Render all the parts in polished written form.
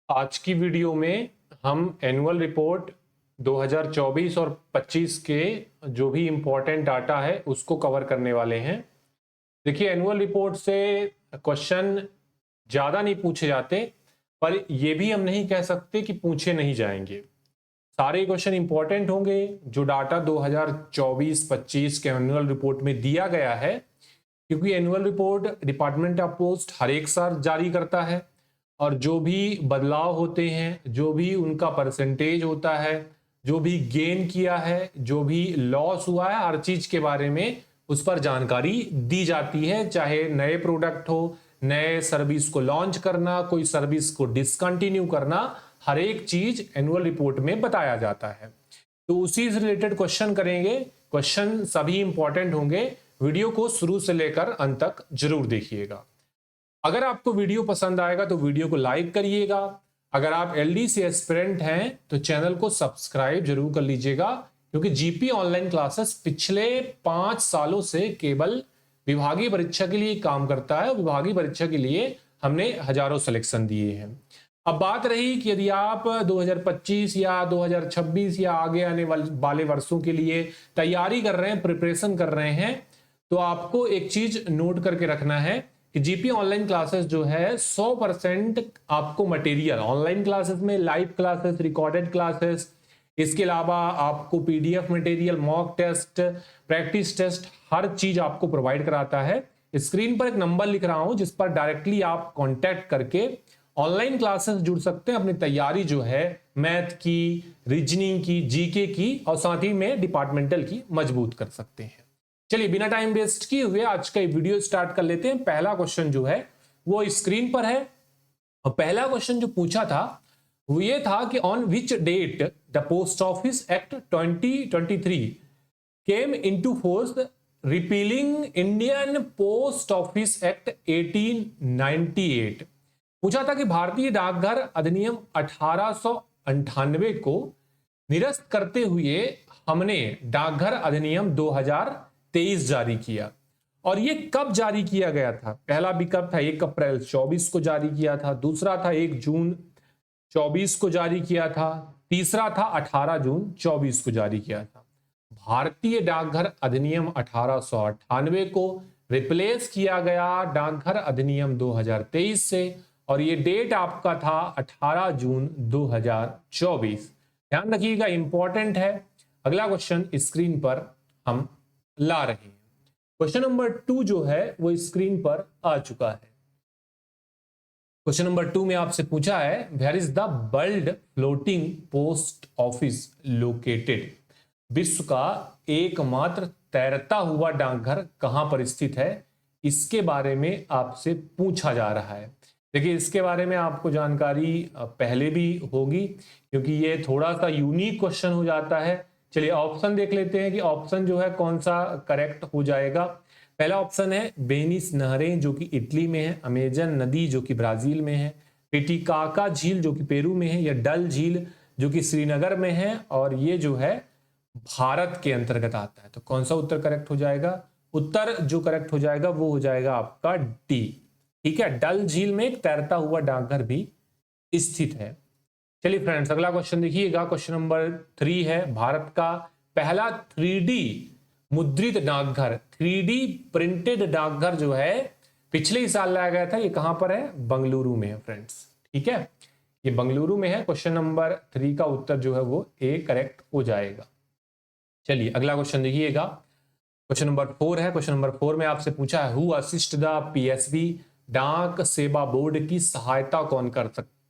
आज की वीडियो में हम एनुअल रिपोर्ट 2024 और 25 के जो भी इम्पोर्टेंट डाटा है उसको कवर करने वाले हैं। देखिए, एनुअल रिपोर्ट से क्वेश्चन ज़्यादा नहीं पूछे जाते, पर ये भी हम नहीं कह सकते कि पूछे नहीं जाएंगे। सारे क्वेश्चन इंपॉर्टेंट होंगे जो डाटा 2024-25 के एनुअल रिपोर्ट में दिया गया है, क्योंकि annual report department of post हर एक साल जारी करता है और जो भी बदलाव होते हैं, जो भी उनका परसेंटेज होता है, जो भी गेन किया है, जो भी लॉस हुआ है, हर चीज के बारे में उस पर जानकारी दी जाती है। चाहे नए प्रोडक्ट हो, नए सर्विस को लॉन्च करना, कोई सर्विस को डिसकंटिन्यू करना, हर एक चीज एनुअल रिपोर्ट में बताया जाता है। तो उसी से रिलेटेड क्वेश्चन करेंगे। क्वेश्चन सभी इंपॉर्टेंट होंगे। वीडियो को शुरू से लेकर अंत तक जरूर देखिएगा। अगर आपको वीडियो पसंद आएगा तो वीडियो को लाइक करिएगा। अगर आप एलडीसी एस्पिरेंट हैं तो चैनल को सब्सक्राइब जरूर कर लीजिएगा, क्योंकि जीपी ऑनलाइन क्लासेस पिछले 5 सालों से केवल विभागीय परीक्षा के लिए काम करता है और विभागीय परीक्षा के लिए हमने हजारों सिलेक्शन दिए हैं। अब बात रही कि यदि आप 2025 या 2026 या आगे आने वाले वर्षों के लिए तैयारी कर रहे हैं, प्रिपरेशन कर रहे हैं, तो आपको एक चीज नोट करके रखना है कि जीपी ऑनलाइन क्लासेस जो है 100% आपको मटेरियल ऑनलाइन क्लासेस में, लाइव क्लासेस, रिकॉर्डेड क्लासेस, इसके अलावा आपको PDF material, mock test, practice test, हर चीज आपको प्रोवाइड कराता है। स्क्रीन पर एक नंबर लिख रहा हूं जिस पर डायरेक्टली आप कांटेक्ट करके ऑनलाइन क्लासेस जुड़ सकते हैं। अपनी तैयारी जो है मैथ की, रीजनिंग की, जीके की और साथ ही में डिपार्टमेंटल की मजबूत कर सकते हैं। चलिए, बिना टाइम वेस्ट किए हुए आज का वीडियो स्टार्ट कर लेते हैं। पहला क्वेश्चन जो है वो स्क्रीन पर है और पहला क्वेश्चन जो पूछा था वो ये था कि on which date the post office act 2023 came into force, repealing Indian post office act 1898। पूछा था कि भारतीय डाकघर अधिनियम 1898 को निरस्त करते हुए हमने डाकघर अधिनियम 2023 जारी किया। और ये कब जारी किया गया था? पहला विकल्प था 1 अप्रैल 24 को जारी किया था, दूसरा था 1 जून 24 को जारी किया था, तीसरा था 18 जून 24 को जारी किया था। भारतीय डाकघर अधिनियम 1898 को रिप्लेस किया गया डाकघर अधिनियम 2023 से और ये डेट आपका था 18 जून 2024। ध्यान रखिएगा, इंपॉर्टेंट है। अगला क्वेश्चन स्क्रीन पर हम ला रहे हैं। क्वेश्चन नंबर 2 जो है वो स्क्रीन पर आ चुका है। क्वेश्चन नंबर 2 में आपसे पूछा है, where is the world floating post office located? विश्व का एकमात्र तैरता हुआ डाकघर कहां पर स्थित है? इसके बारे में आपसे पूछा जा रहा है। देखिए, इसके बारे में आपको जानकारी पहले भी होगी, क्योंकि ये थोड़ा सा यूनिक क्वेश्चन हो जाता है। चलिए ऑप्शन देख लेते हैं कि ऑप्शन जो है कौन सा करेक्ट हो जाएगा। पहला ऑप्शन है वेनिस नहरें जो कि इटली में है, अमेजन नदी जो कि ब्राजील में है, टिटिकाका झील जो कि पेरू में है, या डल झील जो कि श्रीनगर में है और ये जो है भारत के अंतर्गत आता है। तो कौन सा उत्तर करेक्ट हो जाएगा? उत्तर जो करेक्ट हो जाएगा वो हो जाएगा आपका डी। ठीक है, डल झील में एक तैरता हुआ डाकघर भी स्थित है। चलिए फ्रेंड्स, अगला क्वेश्चन देखिएगा। क्वेश्चन नंबर 3 है, भारत का पहला 3D मुद्रित डाकघर, 3D प्रिंटेड डाकघर जो है पिछले ही साल लाया गया था, ये कहां पर है? बंगलुरु में है फ्रेंड्स। ठीक है, ये बंगलुरु में है। क्वेश्चन नंबर 3 का उत्तर जो है वो ए करेक्ट हो जाएगा। चलिए अगला क्वेश्चन देखिएगा। क्वेश्चन नंबर 4 है। क्वेश्चन नंबर 4 में आपसे पूछा है, हु असिस्ट द पीएसबी? डाक सेवा बोर्ड की सहायता कौन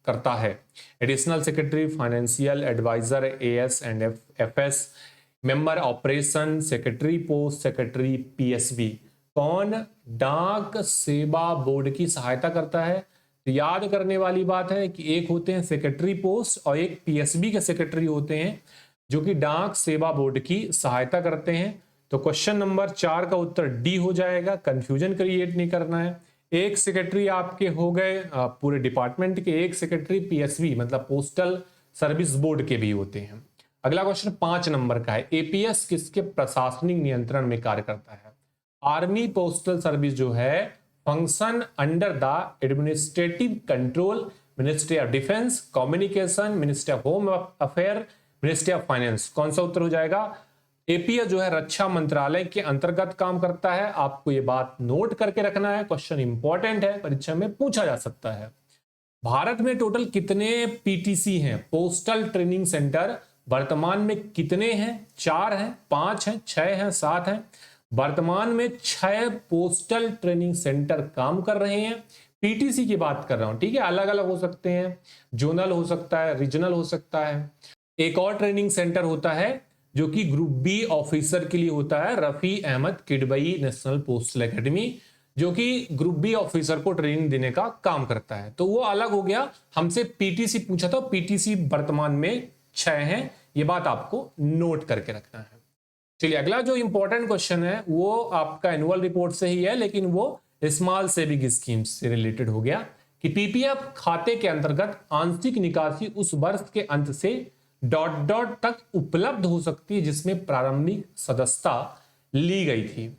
करता है? Additional secretary, financial advisor, AS and FS, member operation, secretary post, secretary PSB. कौन डाक सेवा बोर्ड की सहायता करता है? तो याद करने वाली बात है कि एक होते हैं सेक्रेटरी पोस्ट और एक पीएसबी के सेक्रेटरी होते हैं जो कि डाक सेवा बोर्ड की सहायता करते हैं। तो क्वेश्चन नंबर 4 का उत्तर डी हो जाएगा। कंफ्यूजन क्रिएट नहीं करना है। एक सेक्रेटरी आपके हो गए पूरे डिपार्टमेंट के, एक सेक्रेटरी पीएसबी मतलब पोस्टल सर्विस बोर्ड के भी होते हैं। अगला क्वेश्चन 5 नंबर का है, एपीएस किसके प्रशासनिक नियंत्रण में कार्य करता है? आर्मी पोस्टल सर्विस जो है function under the administrative control ministry of defence, communication, ministry of home affair, ministry of finance. कौन सा उत्तर हो जाएगा? एपीएस जो है रक्षा मंत्रालय के अंतर्गत काम करता है। आपको ये बात नोट करके रखना है, क्वेश्चन इंपॉर्टेंट है, परीक्षा में पूछा जा सकता है। भारत में टोटल कितने पीटीसी हैं, पोस्टल ट्रेनिंग सेंटर? वर्तमान में कितने हैं? 4 हैं, 5 हैं, 6 हैं, 7 हैं। वर्तमान में 6 पोस्टल ट्रेनिंग सेंटर काम कर रहे हैं। पीटीसी की बात कर रहा हूं, ठीक है, अलग अलग हो सकते हैं, जोनल हो सकता है, रीजनल हो सकता है। एक और ट्रेनिंग सेंटर होता है जो कि ग्रुप बी ऑफिसर के लिए होता है, Rafi Ahmed Kidwai national postal academy, जो कि ग्रुप बी ऑफिसर को ट्रेनिंग देने का काम करता है। तो वो अलग हो गया। हमसे पीटीसी पूछा था, पीटीसी वर्तमान में 6 हैं, ये बात आपको नोट करके रखना है। चलिए अगला जो इंपॉर्टेंट क्वेश्चन है वो आपका एनुअल रिपोर्ट से ही है, लेकिन वो स्मॉल सेविंग स्कीम से रिलेटेड हो गया कि पीपीएफ खाते के अंतर्गत आंशिक निकासी उस वर्ष के अंत से ... तक उपलब्ध हो सकती है जिसमें प्रारंभिक सदस्यता ली गई थी।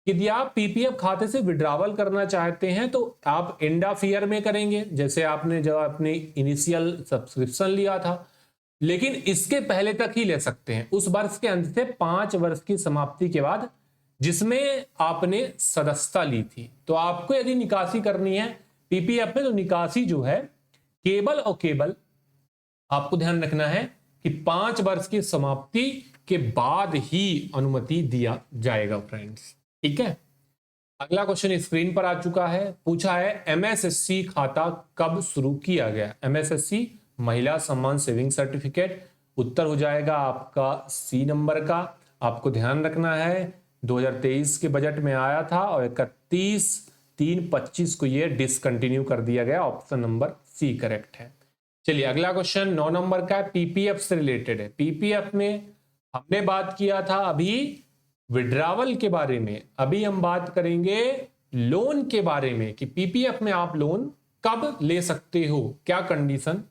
यदि आप पीपीएफ खाते से विड्रॉवल करना चाहते हैं तो आप एंड ऑफ ईयर में करेंगे, जैसे आपने जब अपने इनिशियल सब्सक्रिप्शन लिया था, लेकिन इसके पहले तक ही ले सकते हैं, उस वर्ष के अंत से 5 वर्ष की समाप्ति के बाद जिसमें आपने सदस्यता ली थी। तो आपको यदि निकासी करनी है पीपीएफ में, तो निकासी जो है केवल और केवल आपको ध्यान रखना है कि 5 वर्ष की समाप्ति के बाद ही अनुमति दिया जाएगा फ्रेंड्स, ठीक है। अगला क्वेश्चन स्क्रीन पर आ चुका है, पूछा है एमएसएससी खाता कब शुरू किया गया? एमएसएससी महिला सम्मान सेविंग सर्टिफिकेट, उत्तर हो जाएगा आपका सी नंबर का। आपको ध्यान रखना है 2023 के बजट में आया था और 31/3/25 को ये डिसकंटिन्यू कर दिया गया। ऑप्शन नंबर सी करेक्ट है। चलिए अगला क्वेश्चन 9 नंबर का है, पीपीएफ से रिलेटेड है। पीपीएफ में हमने बात किया था अभी विड्रॉवल के बारे में, अभी हम बात करेंगे लोन के बारे में कि पीपीएफ में आप लोन कब ले सकते हो, क्या कंडीशन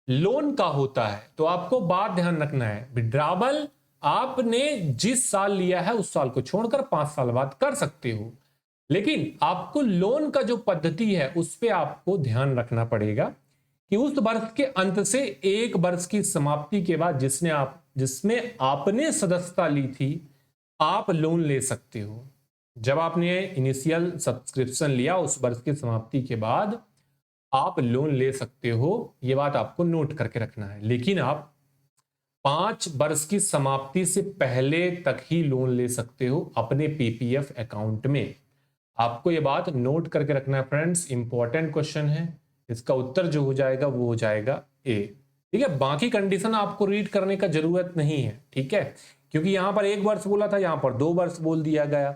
लोन का होता है। तो आपको बात ध्यान रखना है, विड्रॉवल आपने जिस साल लिया है उस साल को छोड़कर 5 साल बाद कर सकते हो, लेकिन आपको लोन का जो पद्धति है उस पर आपको ध्यान रखना पड़ेगा कि उस वर्ष के अंत से 1 वर्ष की समाप्ति के बाद जिसमें आपने सदस्यता ली थी, आप लोन ले सकते हो। जब आपने इनिशियल सब्सक्रिप्शन लिया उस वर्ष की समाप्ति के बाद आप लोन ले सकते हो, यह बात आपको नोट करके रखना है। लेकिन आप 5 वर्ष की समाप्ति से पहले तक ही लोन ले सकते हो अपने पीपीएफ अकाउंट में। आपको यह बात नोट करके रखना है फ्रेंड्स, इंपॉर्टेंट क्वेश्चन है। इसका उत्तर जो हो जाएगा वो हो जाएगा ए, ठीक है। बाकी कंडीशन आपको रीड करने का जरूरत नहीं है, ठीक है, क्योंकि यहां पर 1 वर्ष बोला था, यहां पर 2 वर्ष बोल दिया गया,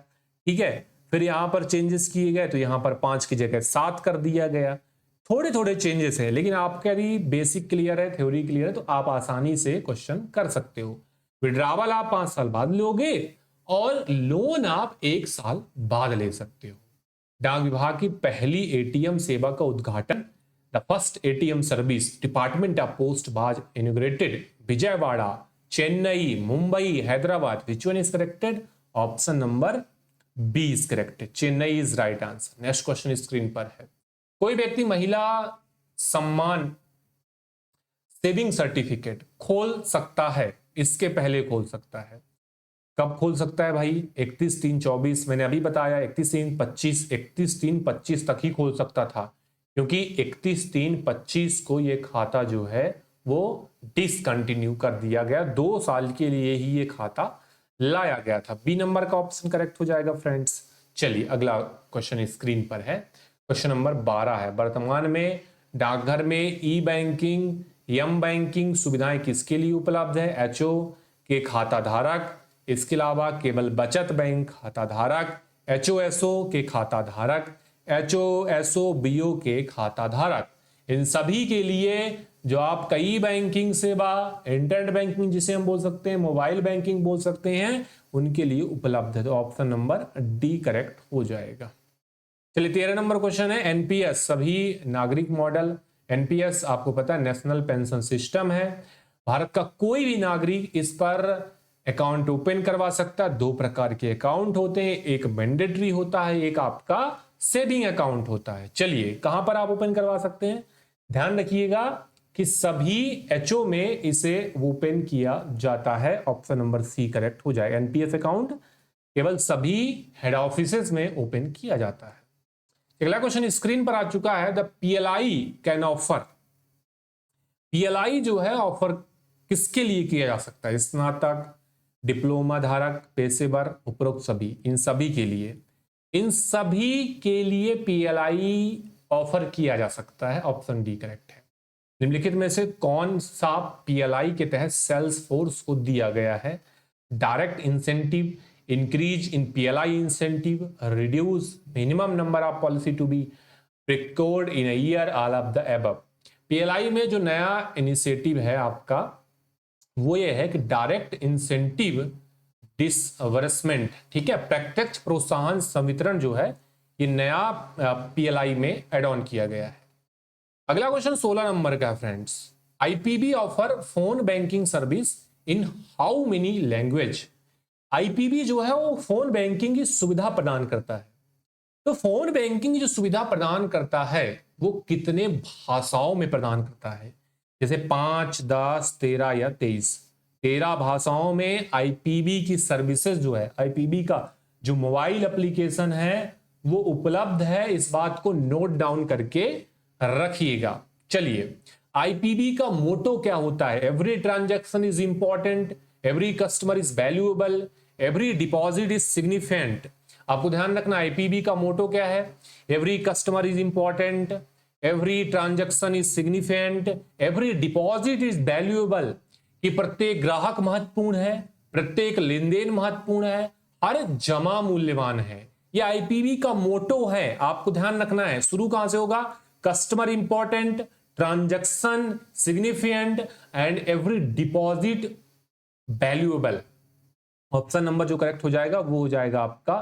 ठीक है। फिर यहां पर चेंजेस किए गए तो यहां पर 5 की जगह 7 कर दिया गया। थोड़े थोड़े चेंजेस है, लेकिन आपका यदि बेसिक क्लियर है, थ्योरी क्लियर है, तो आप आसानी से क्वेश्चन कर सकते हो। विड्रॉवल आप 5 साल बाद लोगे और लोन आप 1 साल बाद ले सकते हो। डाक विभाग की पहली एटीएम सेवा का उद्घाटन, the first ATM service department of post was inaugurated Vijayawada, Chennai, Mumbai, Hyderabad. Which one is corrected? Option number B is corrected, Chennai is right answer. Next question screen पर है, कोई व्यक्ति महिला सम्मान सेविंग सर्टिफिकेट खोल सकता है, इसके पहले खोल सकता है। कब खोल सकता है भाई? 31/3/24, मैंने अभी बताया 31/3/25 तक ही खोल सकता था, क्योंकि 31/3/25 को ये खाता जो है वो डिसकंटिन्यू कर दिया गया। 2 साल के लिए ही ये खाता लाया गया था। बी नंबर का ऑप्शन करेक्ट हो जाएगा फ्रेंड्स। चलिए अगला क्वेश्चन स्क्रीन पर है, क्वेश्चन नंबर 12 है, वर्तमान में डाकघर में ई बैंकिंग, एम बैंकिंग सुविधाएं किसके लिए उपलब्ध है? एचओ के खाता धारक, इसके अलावा केवल बचत बैंक खाता धारक, एचओएसओ के खाता धारक, एचओएसओ बीओ के खाता धारक। इन सभी के लिए जो आप कई बैंकिंग सेवा, इंटरनेट बैंकिंग जिसे हम बोल सकते हैं, मोबाइल बैंकिंग बोल सकते हैं, उनके लिए उपलब्ध है। तो ऑप्शन नंबर डी करेक्ट हो जाएगा। चलिए 13 नंबर क्वेश्चन है, एनपीएस सभी नागरिक मॉडल। एनपीएस आपको पता है नेशनल पेंशन सिस्टम है। भारत का कोई भी नागरिक इस पर अकाउंट ओपन करवा सकता है। 2 प्रकार के अकाउंट होते हैं, एक मैंडेटरी होता है, एक आपका सेविंग अकाउंट होता है। चलिए कहां पर आप ओपन करवा सकते हैं? ध्यान रखिएगा कि सभी एचओ में इसे ओपन किया जाता है। ऑप्शन नंबर सी करेक्ट हो जाएगा। एनपीएस अकाउंट केवल सभी हेड ऑफिसेस में ओपन किया जाता है। अगला क्वेश्चन स्क्रीन पर आ चुका है। The PLI can offer, PLI जो है ऑफर किसके लिए किया जा सकता है? स्नातक, डिप्लोमा धारक, पेशेवर, उपरोक्त सभी, इन सभी के लिए, इन सभी के लिए पीएलआई ऑफर किया जा सकता है। ऑप्शन डी करेक्ट है। निम्नलिखित में से कौन सा पीएलआई के तहत सेल्स फोर्स को दिया गया है? Direct incentive, increase in PLI incentive, reduce minimum number of policy to be procured in a year, all of the above। PLI में जो नया इनिशिएटिव है आपका वो ये है कि डायरेक्ट इंसेंटिव डिसबर्समेंट, ठीक है, प्रत्यक्ष प्रोत्साहन संवितरण जो है ये नया पीएलआई में एड ऑन किया गया है। अगला क्वेश्चन 16 नंबर का है friends. IPB offer phone banking service in how many language? IPB जो है वो फोन बैंकिंग की सुविधा प्रदान करता है। तो फोन बैंकिंग जो सुविधा प्रदान करता है वो कितने भाषाओं में प्रदान करता है? जैसे 5, 10, 13 या 23, 13 भाषाओं में आईपीबी की सर्विसेज जो है, आईपीबी का जो मोबाइल एप्लीकेशन है वो उपलब्ध है। इस बात को नोट डाउन करके रखिएगा। चलिए, आईपीबी का मोटो क्या होता है? Every transaction is important, every customer is valuable, every deposit is significant. आपको ध्यान रखना आईपीबी का मोटो क्या है? Every customer is important, every transaction is significant, every deposit is valuable, कि प्रत्येक ग्राहक महत्वपूर्ण है, प्रत्येक लेन देन महत्वपूर्ण है, हर जमा मूल्यवान है। ये आईपीबी का मोटो है, आपको ध्यान रखना है। शुरू कहां से होगा? Customer important, transaction significant and every deposit valuable. Option number जो करेक्ट हो जाएगा वो हो जाएगा आपका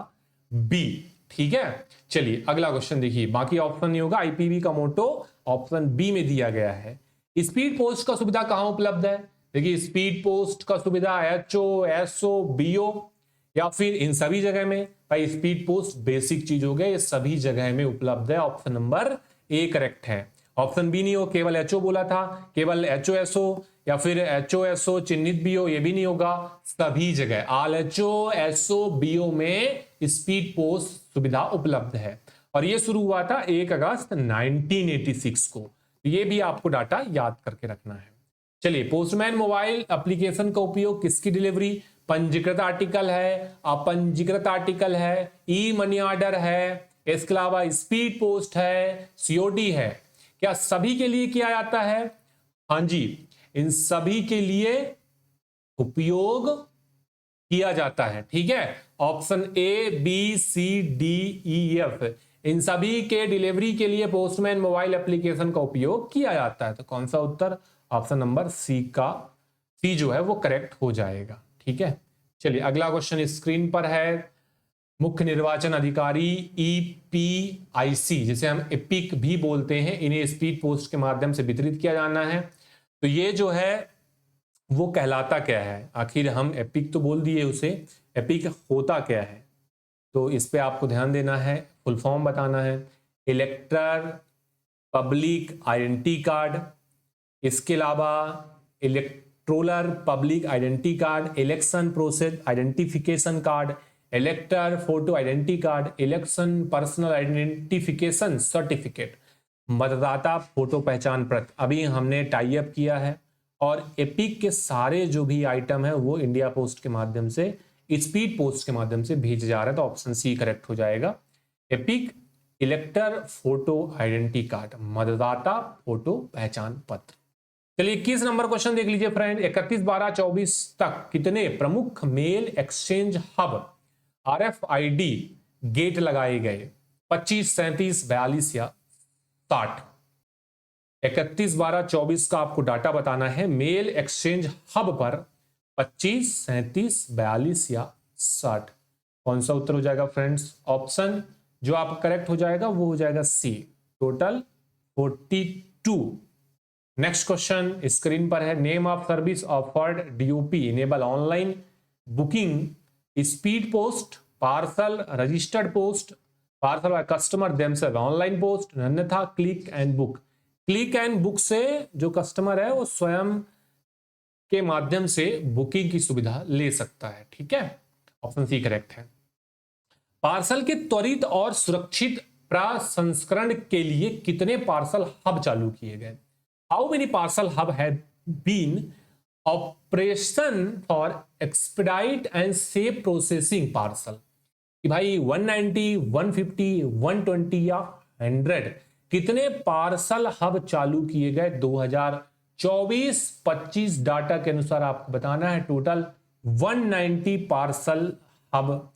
बी। ठीक है, चलिए अगला क्वेश्चन देखिए। बाकी ऑप्शन नहीं होगा, आईपीबी का मोटो ऑप्शन बी में दिया गया है। स्पीड पोस्ट का सुविधा कहां उपलब्ध है? देखिए, स्पीड पोस्ट का सुविधा एचओ, एसओ, बीओ या फिर इन सभी जगह में? भाई स्पीड पोस्ट बेसिक चीज हो गया, ये सभी जगह में उपलब्ध है। ऑप्शन नंबर ए करेक्ट है। ऑप्शन बी नहीं हो, केवल एचओ बोला था, केवल एचओ एसओ या फिर एचओ एसओ चिन्हित बीओ, ये भी नहीं होगा। सभी जगह ऑल एचओ एसओ बीओ में स्पीड पोस्ट सुविधा उपलब्ध है और ये शुरू हुआ था 1 अगस्त 1986 को। ये भी आपको डाटा याद करके रखना है। चलिए, पोस्टमैन मोबाइल एप्लीकेशन का उपयोग किसकी डिलीवरी? पंजीकृत आर्टिकल है, अपंजीकृत आर्टिकल है, ई मनी ऑर्डर है, इसके अलावा स्पीड पोस्ट है, सीओडी है, क्या सभी के लिए किया जाता है? हां जी, इन सभी के लिए उपयोग किया जाता है। ठीक है, option A, B, C, D, E, F, इन सभी के डिलीवरी के लिए पोस्टमैन मोबाइल एप्लीकेशन का उपयोग किया जाता है। तो कौन सा उत्तर? ऑप्शन नंबर सी का सी जो है वो करेक्ट हो जाएगा। ठीक है, चलिए अगला क्वेश्चन स्क्रीन पर है। मुख्य निर्वाचन अधिकारी ईपीआईसी, जिसे हम एपिक भी बोलते हैं, इन्हें स्पीड पोस्ट के माध्यम से वितरित किया जाना है। तो ये जो है वो कहलाता क्या है? आखिर हम एपिक तो बोल दिए उसे, एपिक होता क्या है? तो इस पे आपको ध्यान देना है, फुल फॉर्म बताना है। इलेक्टर पब्लिक आइडेंटिटी कार्ड, इसके अलावा electoral public identity card, election process identification card, इलेक्टर photo identity card, election personal identification certificate, मतदाता फोटो पहचान पत्र। अभी हमने टाई अप किया है और एपिक के सारे जो भी आइटम है वो इंडिया पोस्ट के माध्यम से, स्पीड पोस्ट के माध्यम से भेजे जा रहे हैं। तो ऑप्शन सी करेक्ट हो जाएगा। एपिक इलेक्टर फोटो आइडेंटिटी कार्ड, मतदाता फोटो पहचान पत्र। चलिए 21 नंबर क्वेश्चन देख लीजिए फ्रेंड। 31/12/24 तक कितने प्रमुख mail exchange hub RFID gate लगाए गए? 25, 37, 42 या 60? 31/12/24 का आपको डाटा बताना है। मेल एक्सचेंज हब पर 25, 37, 42 या 60, कौन सा उत्तर हो जाएगा फ्रेंड्स? ऑप्शन जो आपका करेक्ट हो जाएगा वो हो जाएगा C, total 42। Next question screen पर है। Name of service offered DOP enable online booking, speed post, parcel, registered post, parcel by customer themselves, online post, अन्यथा click and book. Click and book से जो कस्टमर है वो स्वयं के माध्यम से बुकिंग की सुविधा ले सकता है। ठीक है, ऑप्शन सी करेक्ट है। पार्सल के त्वरित और सुरक्षित प्रसंस्करण के लिए कितने पार्सल हब चालू किए गए? How many parcel hub have been operation for expedite and safe processing parcel? कि भाई 190, 150, 120 या 100 कितने पार्सल हब चालू किए गए 2024-25 डाटा के अनुसार आपको बताना है। टोटल 190 पार्सल हब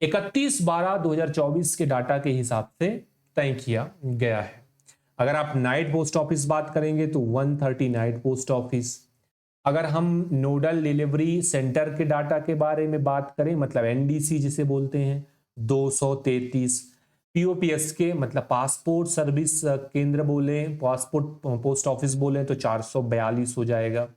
31/12/2024 के डाटा के हिसाब से तय किया गया है। अगर आप नाइट पोस्ट ऑफिस बात करेंगे तो 130 नाइट पोस्ट ऑफिस। अगर हम नोडल डिलीवरी सेंटर के डाटा के बारे में बात करें, मतलब एनडीसी जिसे बोलते हैं, 233। पीओपीएस के मतलब पासपोर्ट सर्विस केंद्र बोले, पासपोर्ट पोस्ट ऑफिस बोले तो 442 हो जाएगा।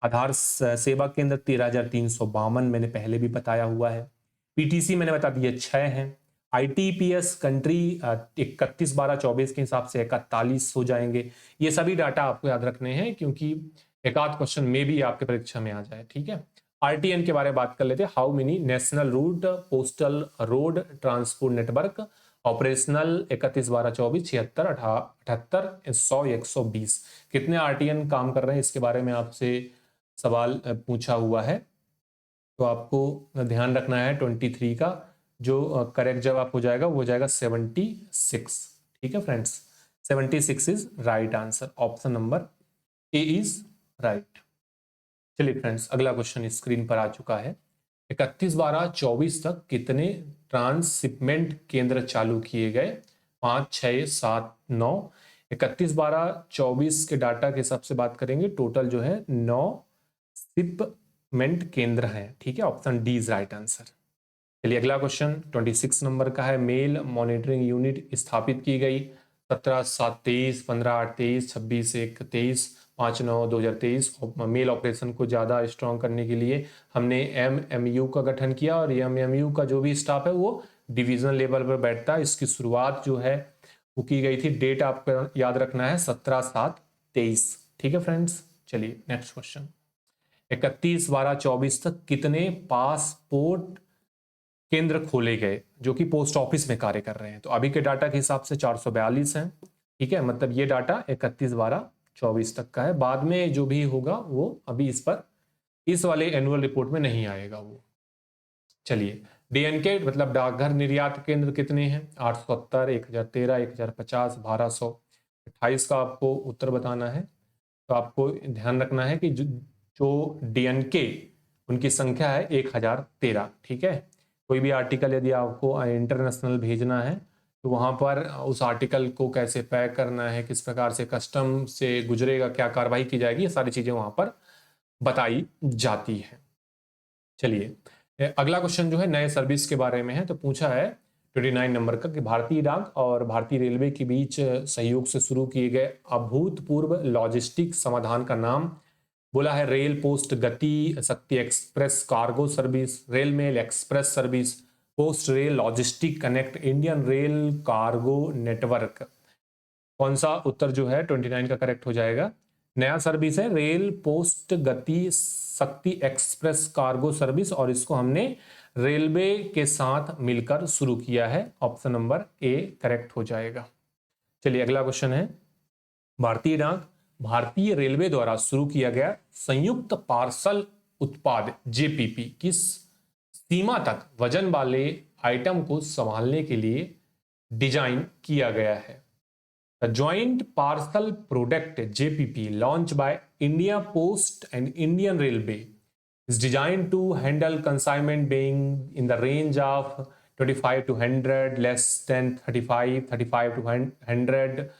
आधार सेवा केंद्र 13,352 मैंने पहले भी बताया हुआ है। पीटीसी मैंने बता दिया 6 हैं। आईटीपीएस कंट्री 31/12/24 के हिसाब से 41 हो जाएंगे। ये सभी डाटा आपको याद रखने हैं क्योंकि एक आध क्वेश्चन में भी आपके परीक्षा में आ जाए। ठीक है, आरटीएन के बारे में बात कर लेते हैं। How many national route postal road transport network operational 31/12/24 76 78 100 120 कितने आरटीएन काम कर रहे हैं, इसके बारे में आपसे सवाल पूछा हुआ है। तो आपको ध्यान रखना है 23 का जो करेक्ट जवाब हो जाएगा वो हो जाएगा 76। ठीक है friends, 76 is right answer. Option number A is right. चलिए फ्रेंड्स, अगला क्वेश्चन स्क्रीन पर आ चुका है। 31/12/24 तक कितने ट्रांसशिपमेंट केंद्र चालू किए गए? 5, 6, 7, 9। 31/12/24 के डाटा के हिसाब से बात करेंगे, टोटल जो है 9 शिपमेंट केंद्र हैं। ठीक है, option D is right answer. चलिए अगला क्वेश्चन 26 नंबर का है। मेल मॉनिटरिंग यूनिट स्थापित की गई 17/7/23, 15/8/23, 26/1/23, 5/9/2023। मेल ऑपरेशन को ज़्यादा स्ट्रॉन्ग करने के लिए हमने एमएमयू का गठन किया और एमएमयू का जो भी स्टाफ है वो डिवीजन लेवल पर बैठता है। इसकी शुरुआत जो है वो की गई थी, डेट आपको याद रखना है 17/7/23। ठीक है फ्रेंड्स, चलिए नेक्स्ट क्वेश्चन। 31/12/24 तक कितने पासपोर्ट केंद्र खोले गए जो कि पोस्ट ऑफिस में कार्य कर रहे हैं? तो अभी के डाटा के हिसाब से 442 हैं। ठीक है, मतलब ये डाटा 31/12/24 तक का है। बाद में जो भी होगा वो अभी इस वाले एनुअल रिपोर्ट में नहीं आएगा वो। चलिए, डीएनके मतलब डाकघर निर्यात केंद्र कितने हैं? 870, 1013, 1050, 1200। 28 का आपको उत्तर बताना है। तो आपको ध्यान रखना है कि जो डीएनके उनकी संख्या है 1013। ठीक है, कोई भी आर्टिकल यदि आपको इंटरनेशनल भेजना है तो वहाँ पर उस आर्टिकल को कैसे पैक करना है, किस प्रकार से कस्टम से गुजरेगा, क्या कार्रवाई की जाएगी, ये सारी चीज़ें वहाँ पर बताई जाती है। चलिए अगला क्वेश्चन जो है नए सर्विस के बारे में है। तो पूछा है 29 नंबर का कि भारतीय डाक और भारतीय रेलवे के बीच सहयोग से शुरू किए गए अभूतपूर्व लॉजिस्टिक समाधान का नाम बोला है rail post Gati Shakti express cargo service, rail mail express service, post rail logistic connect, Indian rail cargo network. कौन सा उत्तर जो है 29 का करेक्ट हो जाएगा? नया सर्विस है rail post Gati Shakti express cargo service और इसको हमने रेलवे के साथ मिलकर शुरू किया है। ऑप्शन नंबर ए करेक्ट हो जाएगा। चलिए अगला क्वेश्चन है, भारतीय डाक भारतीय रेलवे द्वारा शुरू किया गया संयुक्त पार्सल उत्पाद जेपीपी किस सीमा तक वजन वाले आइटम को संभालने के लिए डिजाइन किया गया है? The Joint Parcel Product JPP launched by India Post and Indian Railway is designed to handle consignment being in the range of 25 to 100, less than 35, 35 to 100,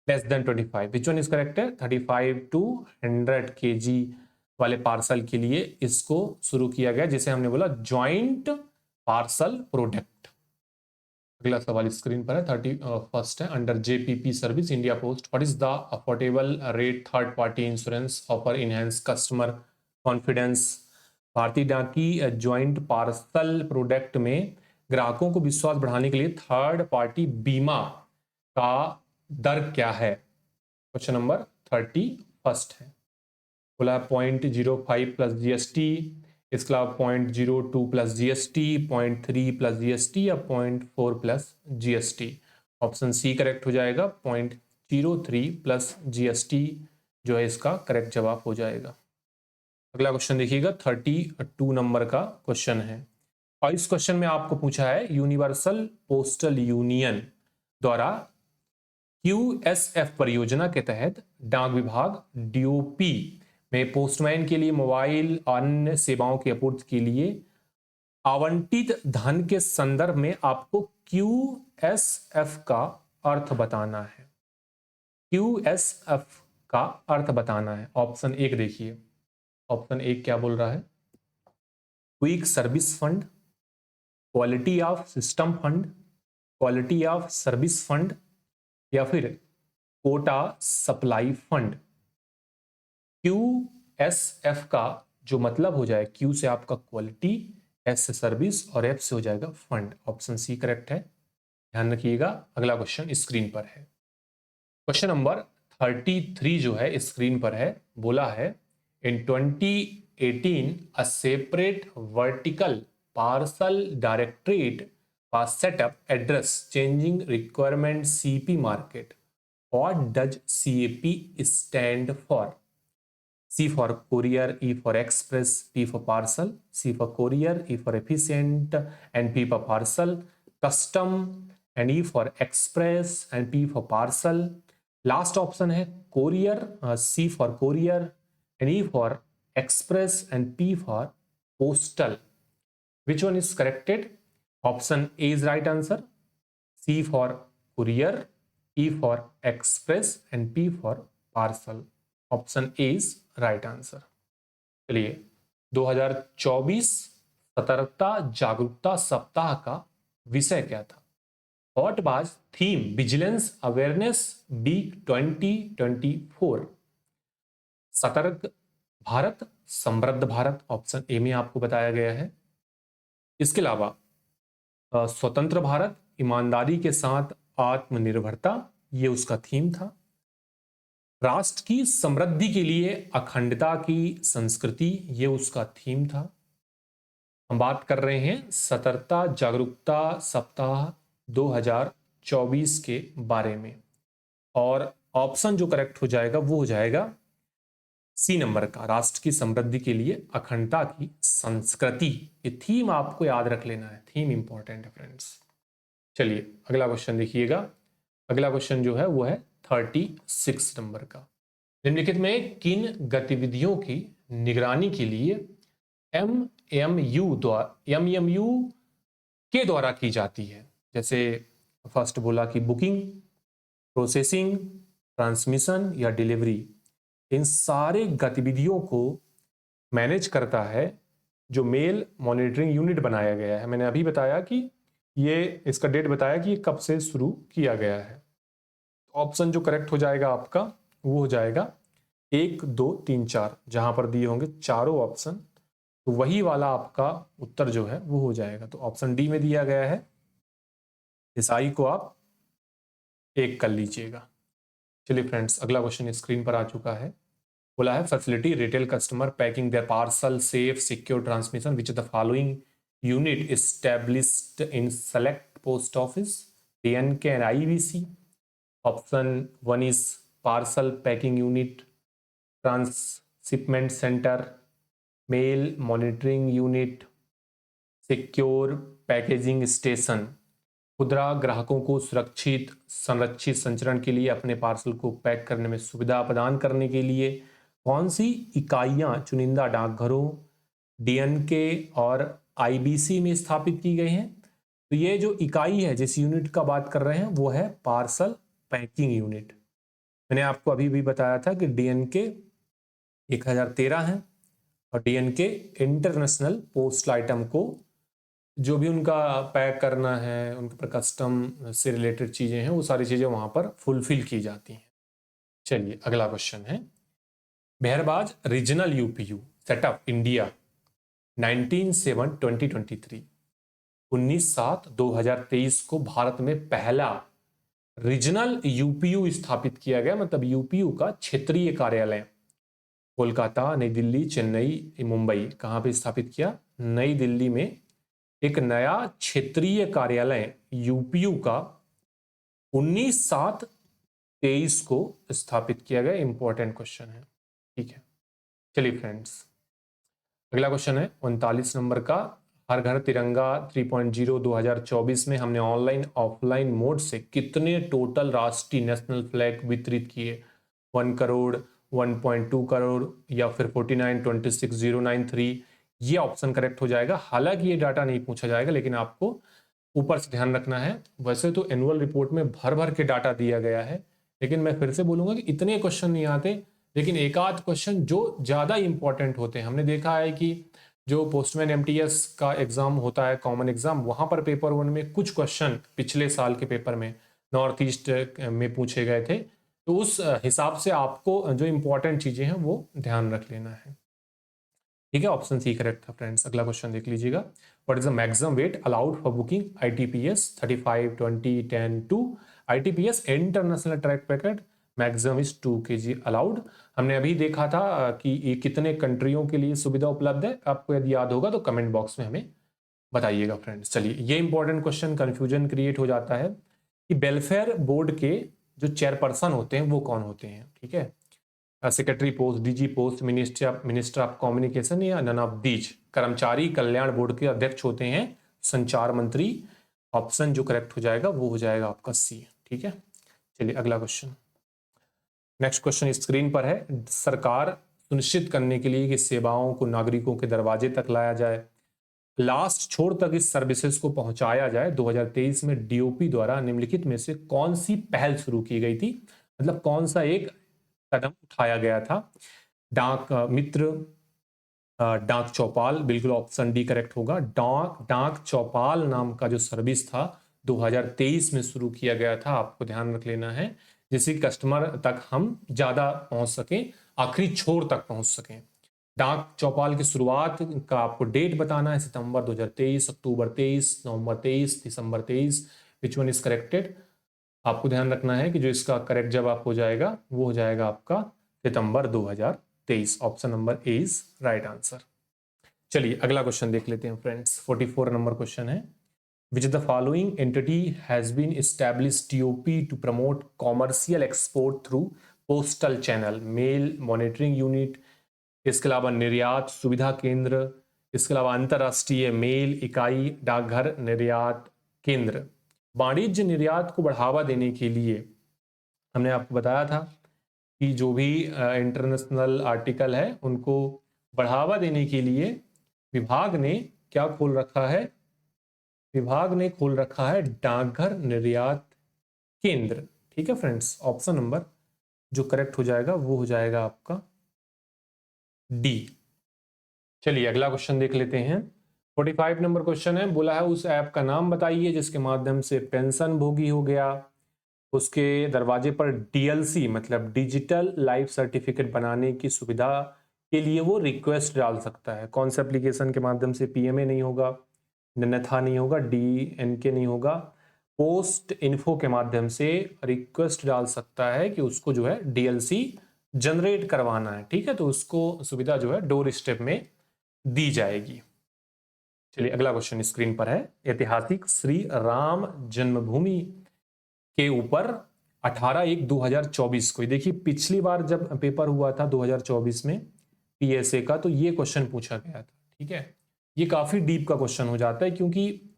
less than 25. Which one is correct है? 35 to 100 kg वाले parcel के लिए इसको शुरू किया गया, जिसे हमने बोला जॉइंट पार्सल प्रोडक्ट। अगला सवाल स्क्रीन पर है 31 है। Under JPP service India post what is the affordable rate third party insurance offer enhance customer confidence? भारतीय डाक की ज्वाइंट पार्सल प्रोडक्ट में ग्राहकों को विश्वास बढ़ाने के लिए थर्ड पार्टी बीमा का दर क्या है? क्वेश्चन नंबर 31 है। बोला 0.05 प्लस जीएसटी, इसके अलावा 0.02 प्लस जीएसटी, 0.3 प्लस जीएसटी या 0.4 plus GST. Option C correct हो जाएगा, 0.03 प्लस जीएसटी जो है इसका करेक्ट जवाब हो जाएगा। अगला क्वेश्चन देखिएगा, 32 नंबर का क्वेश्चन है और इस क्वेश्चन में आपको पूछा है यूनिवर्सल पोस्टल यूनियन द्वारा QSF परियोजना के तहत डाक विभाग DOP में पोस्टमैन के लिए मोबाइल अन्य सेवाओं की आपूर्ति के लिए आवंटित धन के संदर्भ में आपको QSF का अर्थ बताना है। QSF का अर्थ बताना है। ऑप्शन 1 देखिए, ऑप्शन 1 क्या बोल रहा है? Quick service fund, quality of system fund, quality of service fund या फिर कोटा सप्लाई फंड। QSF का जो मतलब हो जाए, Q से आपका क्वालिटी, S से सर्विस और F से हो जाएगा फंड। ऑप्शन सी करेक्ट है, ध्यान रखिएगा। अगला क्वेश्चन स्क्रीन पर है। क्वेश्चन नंबर 33 जो है स्क्रीन पर है। बोला है इन 2018 a separate vertical parcel directorate was set up address changing requirement CP market. What does CAP stand for? C for courier, E for express, P for parcel, C for courier, E for efficient and P for parcel, custom and E for express and P for parcel. Last option है courier, C for courier and E for express and P for postal. Which one is corrected? Option A is right answer. C for courier, E for express and P for parcel. Option A is right answer. चलिए 2024 सतर्कता जागरूकता सप्ताह का विषय क्या था? What was theme Vigilance Awareness Week 2024? सतर्क भारत, समृद्ध भारत, ऑप्शन ए में आपको बताया गया है। इसके अलावा स्वतंत्र भारत, ईमानदारी के साथ आत्मनिर्भरता, ये उसका थीम था। राष्ट्र की समृद्धि के लिए अखंडता की संस्कृति, ये उसका थीम था। हम बात कर रहे हैं सतर्कता जागरूकता सप्ताह 2024 के बारे में और ऑप्शन जो करेक्ट हो जाएगा वो हो जाएगा सी नंबर का, राष्ट्र की समृद्धि के लिए अखंडता की संस्कृति। ये थीम आपको याद रख लेना है, थीम इंपॉर्टेंट है फ्रेंड्स। चलिए अगला क्वेश्चन देखिएगा। अगला क्वेश्चन जो है वो है 36 नंबर का। निम्नलिखित में किन गतिविधियों की निगरानी के लिए MMU के द्वारा की जाती है? जैसे फर्स्ट बोला कि बुकिंग, प्रोसेसिंग, ट्रांसमिशन या डिलीवरी। इन सारे गतिविधियों को मैनेज करता है जो मेल मॉनिटरिंग यूनिट बनाया गया है। मैंने अभी बताया कि ये इसका डेट बताया कि ये कब से शुरू किया गया है। ऑप्शन जो करेक्ट हो जाएगा आपका वो हो जाएगा 1, 2, 3, 4। जहां पर दिए होंगे चारों ऑप्शन तो वही वाला आपका उत्तर जो है वो हो जाएगा। तो ऑप्शन डी में दिया गया है, इस आई को आप 1 कर लीजिएगा। चलिए फ्रेंड्स अगला क्वेश्चन स्क्रीन पर आ चुका है। बोला है facility retail customer packing their parcel safe secure transmission which the following unit established in select post office DNK and IBC। Option 1 is parcel packing unit, transshipment centre, mail monitoring unit, secure packaging station. खुदरा ग्राहकों को सुरक्षित संरक्षित संचरण के लिए अपने parcel को पैक करने में सुविधा प्रदान करने के लिए कौन सी इकाइयां चुनिंदा डाकघरों DNK और IBC में स्थापित की गई हैं? तो ये जो इकाई है जिस यूनिट का बात कर रहे हैं वो है पार्सल पैकिंग यूनिट। मैंने आपको अभी भी बताया था कि DNK 1013 है और DNK इंटरनेशनल पोस्टल आइटम को जो भी उनका पैक करना है, उनके पर कस्टम से रिलेटेड चीज़ें हैं, वो सारी चीज़ें वहाँ पर फुलफिल की जाती हैं। चलिए अगला क्वेश्चन है, बहरबाज रीजनल UPU सेटअप इंडिया 19/7/2023 19/7/2023 को भारत में पहला रीजनल यूपीयू स्थापित किया गया, मतलब यूपीयू का क्षेत्रीय कार्यालय कोलकाता, नई दिल्ली, चेन्नई, मुंबई, कहाँ पे स्थापित किया? नई दिल्ली में एक नया क्षेत्रीय कार्यालय यूपीयू का 19/7/23 को स्थापित किया गया। इंपॉर्टेंट क्वेश्चन है, ठीक है। चलिए फ्रेंड्स, अगला क्वेश्चन है 39 नंबर का। हर घर तिरंगा 3.0 2024 में हमने ऑनलाइन ऑफलाइन मोड से कितने टोटल राष्ट्रीय नेशनल फ्लैग वितरित किए? 1 करोड़, 1.2 करोड़ या फिर 49,26,093? ये ऑप्शन करेक्ट हो जाएगा। हालांकि ये डाटा नहीं पूछा जाएगा, लेकिन आपको ऊपर से ध्यान रखना है। वैसे तो एनुअल रिपोर्ट में भर भर के डाटा दिया गया है, लेकिन मैं फिर से बोलूंगा कि इतने क्वेश्चन नहीं आते, लेकिन एक आध क्वेश्चन जो ज़्यादा इंपॉर्टेंट होते हैं। हमने देखा है कि जो पोस्टमैन एमटीएस का एग्जाम होता है, कॉमन एग्जाम, वहां पर पेपर 1 में कुछ क्वेश्चन पिछले साल के पेपर में नॉर्थ ईस्ट में पूछे गए थे। तो उस हिसाब से आपको जो इंपॉर्टेंट चीज़ें हैं वो ध्यान रख लेना है, ठीक है। ऑप्शन सी करेक्ट था फ्रेंड्स। अगला क्वेश्चन देख लीजिएगा। What is the maximum weight allowed for booking ITPS 35, 20, 10, 2? ITPS international track packet maximum is 2 kg allowed. हमने अभी देखा था कि ये कितने कंट्रियों के लिए सुविधा उपलब्ध है। आपको यदि याद होगा तो कमेंट बॉक्स में हमें बताइएगा फ्रेंड्स। चलिए, ये इंपॉर्टेंट क्वेश्चन, कंफ्यूजन क्रिएट हो जाता है कि वेलफेयर बोर्ड के जो चेयरपर्सन होते हैं वो कौन होते हैं, ठीक है। Secretary post, DG post, minister of communication या नन ऑफ दीज? कर्मचारी कल्याण बोर्ड के अध्यक्ष होते हैं संचार मंत्री। ऑप्शन जो करेक्ट हो जाएगा वो हो जाएगा आपका सी, ठीक है। चलिए अगला क्वेश्चन। नेक्स्ट क्वेश्चन स्क्रीन पर है। सरकार सुनिश्चित करने के लिए कि सेवाओं को नागरिकों के दरवाजे तक लाया जाए, लास्ट छोर तक इस सर्विसेज को पहुंचाया जाए, 2023 में डीओपी द्वारा निम्नलिखित में से कौन सी पहल शुरू की गई थी? मतलब कौन सा एक कदम उठाया गया था? डाक मित्र, डाक चौपाल, बिल्कुल ऑप्शन डी करेक्ट होगा। डाक चौपाल नाम का जो सर्विस था 2023 में शुरू किया गया था, आपको ध्यान रख लेना है, जिससे कस्टमर तक हम ज्यादा पहुंच सकें, आखिरी छोर तक पहुंच सकें। डाक चौपाल की शुरुआत का आपको डेट बताना है, सितंबर 2023, अक्टूबर 23, नवंबर 23, दिसंबर 23। विच वन इज करेक्टेड? आपको ध्यान रखना है कि जो इसका करेक्ट जवाब हो जाएगा वो हो जाएगा आपका सितंबर 2023। Option number A is right answer. चलिए अगला क्वेश्चन देख लेते हैं फ्रेंड्स। 44 नंबर क्वेश्चन है। Which the following entity has been established TOP to promote commercial export through postal channel? Mail monitoring unit, इसके अलावा निर्यात सुविधा केंद्र, इसके अलावा अंतरराष्ट्रीय मेल इकाई, डाकघर निर्यात केंद्र। वाणिज्य निर्यात को बढ़ावा देने के लिए हमने आपको बताया था कि जो भी इंटरनेशनल आर्टिकल है उनको बढ़ावा देने के लिए विभाग ने क्या खोल रखा है? विभाग ने खोल रखा है डाकघर निर्यात केंद्र, ठीक है फ्रेंड्स। ऑप्शन नंबर जो करेक्ट हो जाएगा वो हो जाएगा आपका डी। चलिए अगला क्वेश्चन देख लेते हैं। 45 नंबर क्वेश्चन है। बोला है उस ऐप का नाम बताइए जिसके माध्यम से पेंशन भोगी हो गया, उसके दरवाजे पर डीएलसी मतलब डिजिटल लाइफ सर्टिफिकेट बनाने की सुविधा के लिए वो रिक्वेस्ट डाल सकता है। कौन से एप्लीकेशन के माध्यम से? पीएमए नहीं होगा, नन्यथा नहीं होगा, डीएनके नहीं होगा, पोस्ट इन्फो के माध्यम से रिक्वेस्ट डाल सकता है कि उसको जो है डीएलसी जनरेट करवाना है, ठीक है। तो उसको सुविधा जो है डोर स्टेप में दी जाएगी। चलिए अगला क्वेश्चन स्क्रीन पर है। ऐतिहासिक श्री राम जन्मभूमि के ऊपर 18/1/2024 को, देखिए पिछली बार जब पेपर हुआ था 2024 में पीएसए का, तो ये क्वेश्चन पूछा गया था, ठीक है। ये काफी डीप का क्वेश्चन हो जाता है क्योंकि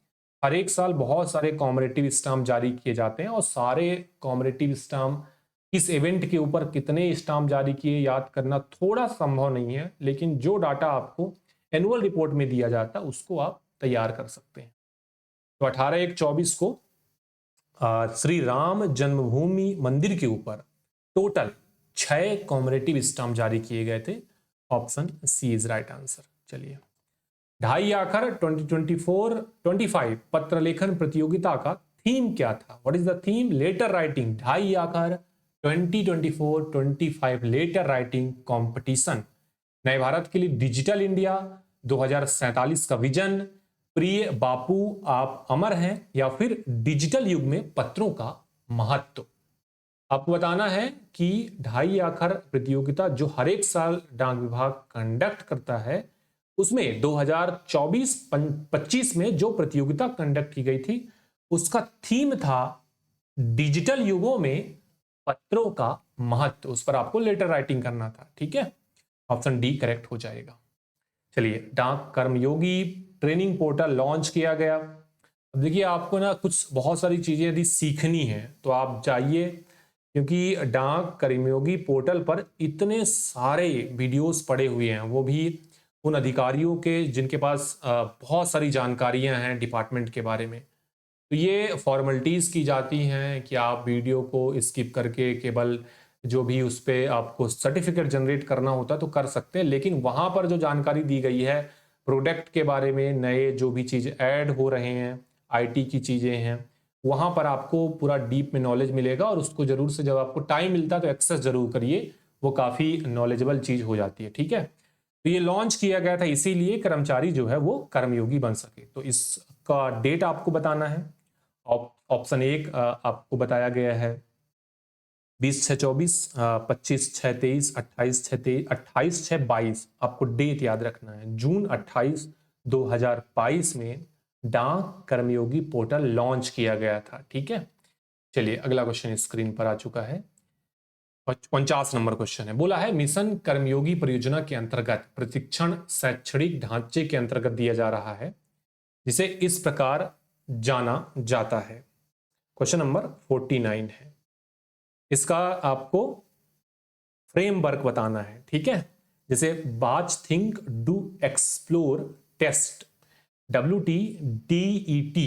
हर एक साल बहुत सारे कॉमरेटिव स्टाम्प जारी किए जाते हैं और सारे कॉमरेटिव स्टाम्प इस इवेंट के ऊपर कितने स्टाम्प जारी किए याद करना थोड़ा संभव नहीं है, लेकिन जो डाटा आपको एनुअल रिपोर्ट में दिया जाता है उसको आप तैयार कर सकते हैं। तो 18/1/24 को श्री राम जन्मभूमि मंदिर के ऊपर टोटल 6 कॉमरेटिव स्टाम्प जारी किए गए थे। Option C is right answer. चलिए, ढाई आखर 2024-25 पत्र लेखन प्रतियोगिता का थीम क्या था? What is the theme? Letter writing. Dhai Akhar 2024-25 letter writing competition. नए भारत के लिए डिजिटल इंडिया, 2047 का विजन, प्रिय बापू आप अमर हैं, या फिर डिजिटल युग में पत्रों का महत्व। आपको बताना है कि ढाई आखर प्रतियोगिता जो हर एक साल डाक विभाग कंडक्ट करता है, उसमें 2024-25 में जो प्रतियोगिता कंडक्ट की गई थी उसका थीम था डिजिटल युगों में पत्रों का महत्व। उस पर आपको लेटर राइटिंग करना था। ठीक है, ऑप्शन डी करेक्ट हो जाएगा। चलिए, डाक कर्मयोगी ट्रेनिंग पोर्टल लॉन्च किया गया। अब देखिए, आपको ना कुछ बहुत सारी चीजें यदि सीखनी है तो आप जाइए, क्योंकि डाक कर्मयोगी पोर्टल पर इतने सारे वीडियोस पड़े हुए हैं, वो भी उन अधिकारियों के जिनके पास बहुत सारी जानकारियां हैं डिपार्टमेंट के बारे में। तो ये फॉर्मेलिटीज़ की जाती हैं कि आप वीडियो को स्किप करके केवल जो भी उस पर आपको सर्टिफिकेट जनरेट करना होता है तो कर सकते हैं, लेकिन वहाँ पर जो जानकारी दी गई है प्रोडक्ट के बारे में, नए जो भी चीज़ ऐड हो रहे हैं, आईटी की चीज़ें हैं, वहाँ पर आपको पूरा डीप में नॉलेज मिलेगा। और उसको ज़रूर से जब आपको टाइम मिलता है तो एक्सेस ज़रूर करिए, वो काफ़ी नॉलेजेबल चीज़ हो जाती है। ठीक है, तो ये लॉन्च किया गया था इसीलिए कर्मचारी जो है वो कर्मयोगी बन सके। तो इसका डेट आपको बताना है। ऑप्शन एक आपको बताया गया है 20/6/24, 25/6/23, 28/6/23, 28/6/22। आपको डेट याद रखना है, जून 28, 2022 में डाक कर्मयोगी पोर्टल लॉन्च किया गया था। ठीक है, चलिए अगला क्वेश्चन स्क्रीन पर आ चुका है। 49 नंबर क्वेश्चन है, बोला है मिशन कर्मयोगी परियोजना के अंतर्गत प्रशिक्षण शैक्षणिक ढांचे के अंतर्गत दिया जा रहा है, जिसे इस प्रकार जाना जाता है। क्वेश्चन नंबर 49 है, इसका आपको फ्रेमवर्क बताना है। ठीक है, जैसे watch think do explore test, WTDET,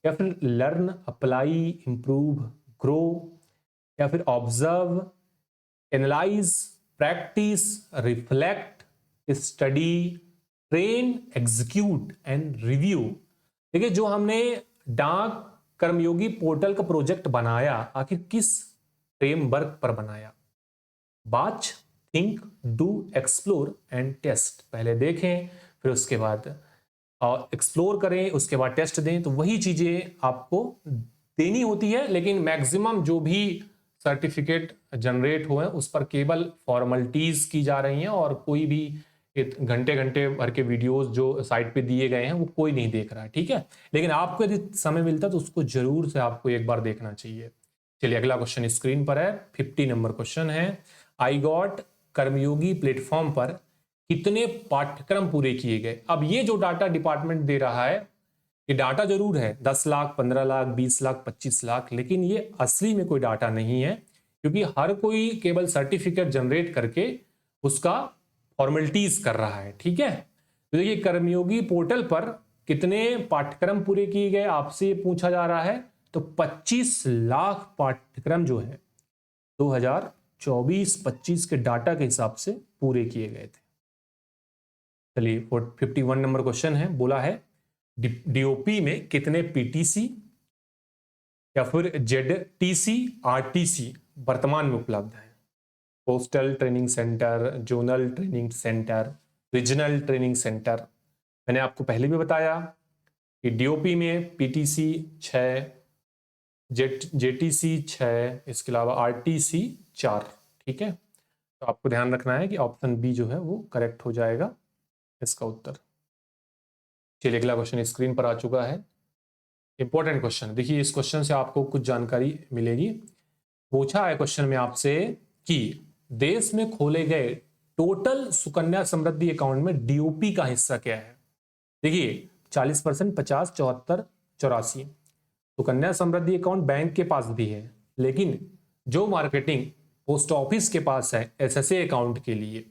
या फिर लर्न अप्लाई इंप्रूव ग्रो, या फिर observe analyse practice reflect study train execute and review. देखिए, जो हमने डाक कर्मयोगी पोर्टल का प्रोजेक्ट बनाया, आखिर किस फ्रेमवर्क पर बनाया? Watch think do explore and test, पहले देखें फिर उसके बाद एक्सप्लोर करें, उसके बाद टेस्ट दें, तो वही चीजें आपको देनी होती है। लेकिन मैक्सिमम जो भी सर्टिफिकेट जनरेट हुए उस पर केवल फॉर्मेलिटीज की जा रही हैं, और कोई भी घंटे घंटे भर के वीडियोस जो साइट पे दिए गए हैं वो कोई नहीं देख रहा है। ठीक है, लेकिन आपको यदि समय मिलता तो उसको जरूर से आपको एक बार देखना चाहिए। चलिए अगला क्वेश्चन स्क्रीन पर है, 50 नंबर क्वेश्चन है। आई गॉट कर्मयोगी प्लेटफॉर्म पर कितने पाठ्यक्रम पूरे किए गए? अब ये जो डाटा डिपार्टमेंट दे रहा है, ये डाटा जरूर है 10 लाख, 15 लाख, 20 लाख, 25 लाख, लेकिन ये असली में कोई डाटा नहीं है, क्योंकि हर कोई केवल सर्टिफिकेट जनरेट करके उसका फॉर्मेलिटीज कर रहा है। ठीक है, तो देखिए कर्मयोगी पोर्टल पर कितने पाठ्यक्रम पूरे किए गए आपसे पूछा जा रहा है, तो 25 लाख पाठ्यक्रम जो है 2024-25 के डाटा के हिसाब से पूरे किए गए थे। चलिए 51 नंबर क्वेश्चन है, बोला है डीओपी में कितने पीटीसी या फिर जेडटीसी, आरटीसी वर्तमान में उपलब्ध है? Postal training centre, zonal training centre, regional training centre. मैंने आपको पहले भी बताया कि डीओपी में पीटीसी 6, जेटीसी 6, इसके अलावा आरटीसी 4। ठीक है, तो आपको ध्यान रखना है कि ऑप्शन बी जो है वो करेक्ट हो जाएगा इसका उत्तर। चलिए अगला क्वेश्चन स्क्रीन पर आ चुका है, इंपॉर्टेंट क्वेश्चन। देखिए इस क्वेश्चन से आपको कुछ जानकारी मिलेगी। पूछा है क्वेश्चन में आपसे कि देश में खोले गए टोटल सुकन्या समृद्धि अकाउंट में डीओपी का हिस्सा क्या है? देखिए 40%, 50, 74, 84। सुकन्या समृद्धि अकाउंट बैंक के पास भी है, लेकिन जो मार्केटिंग पोस्ट ऑफिस के पास है एसएसए अकाउंट के लिए,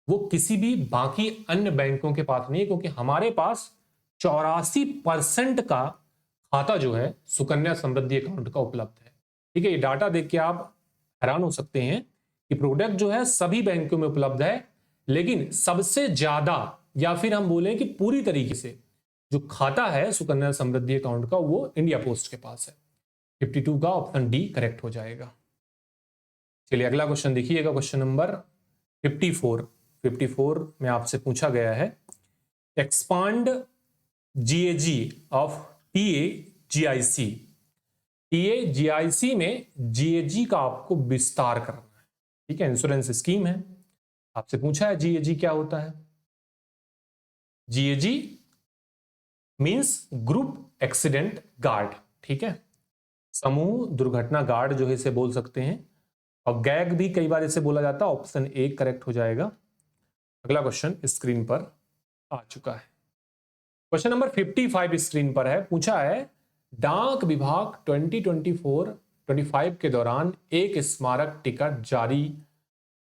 वो किसी भी बाकी अन्य बैंकों के पास नहीं है, क्योंकि हमारे पास 84% का खाता जो है सुकन्या समृद्धि अकाउंट का उपलब्ध है। ठीक है, ये डाटा देख के आप हैरान हो सकते हैं कि प्रोडक्ट जो है सभी बैंकों में उपलब्ध है, लेकिन सबसे ज्यादा, या फिर हम बोले कि पूरी तरीके से जो खाता है सुकन्या समृद्धि अकाउंट का, वो इंडिया पोस्ट के पास है। 52 का ऑप्शन डी करेक्ट हो जाएगा। चलिए अगला क्वेश्चन देखिएगा, क्वेश्चन नंबर 54 में आपसे पूछा गया है एक्सपांड जीएजी ऑफ टीएजीआईसी टीएजीआईसी में जीएजी का आपको विस्तार करना है, ठीक है, इंश्योरेंस स्कीम है। आपसे पूछा है जीएजी क्या होता है। GAG means group accident guard, ठीक है, समूह दुर्घटना गार्ड जो है इसे बोल सकते हैं, और गैग भी कई बार इसे बोला जाता है। ऑप्शन ए करेक्ट हो जाएगा। अगला क्वेश्चन स्क्रीन पर आ चुका है। क्वेश्चन नंबर 55 स्क्रीन पर है। पूछा है डाक विभाग 2024-25 के दौरान एक स्मारक टिकट जारी